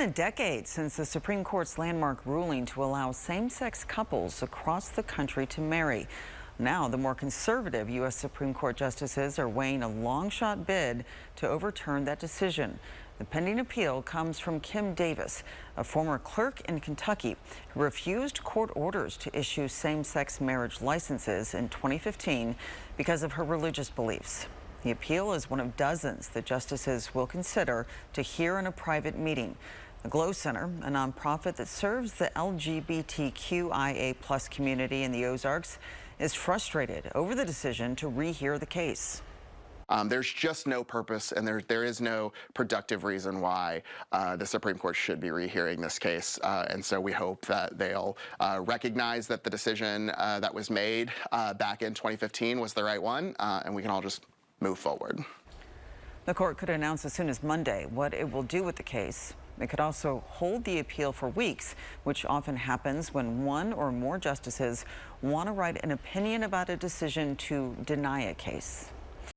a decade since the Supreme Court's landmark ruling to allow same-sex couples across the country to marry. Now, the more conservative U.S. Supreme Court justices are weighing a long-shot bid to overturn that decision. The pending appeal comes from Kim Davis, a former clerk in Kentucky who refused court orders to issue same-sex marriage licenses in 2015 because of her religious beliefs. The appeal is one of dozens that justices will consider to hear in a private meeting. The GLO Center, a nonprofit that serves the LGBTQIA+ community in the Ozarks, is frustrated over the decision to rehear the case. There's just no purpose and there is no productive reason why the Supreme Court should be rehearing this case. And so we hope that they'll recognize that the decision that was made back in 2015 was the right one, and we can all just move forward. The court could announce as soon as Monday what it will do with the case. It could also hold the appeal for weeks, which often happens when one or more justices want to write an opinion about a decision to deny a case.